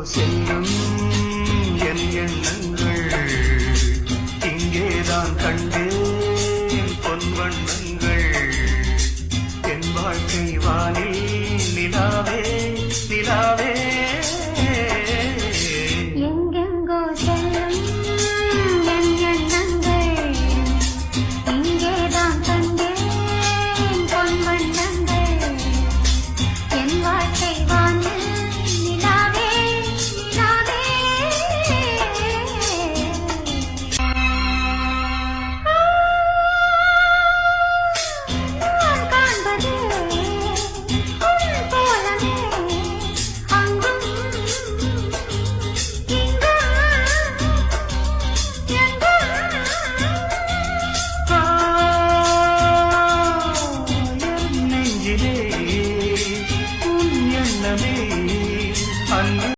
செல்லும் என் எண்ணங்கள் இங்கேதான் கண்டேன் பொன் வண்ணங்கள் என் வாழ்க்கை வானில் நிலாவே நிலாவே எங்கெங்கோ செல்லும் என் எண்ணங்கள் இங்கேதான் கண்டேன் பொன் வண்ணங்கள் என் வாழ்க்கை வானில் நிலாவே நிலாவே நான் காண்பது உன் போலவே அங்கும் நெஞ்சிலே உன் எண்ணமே அன்பு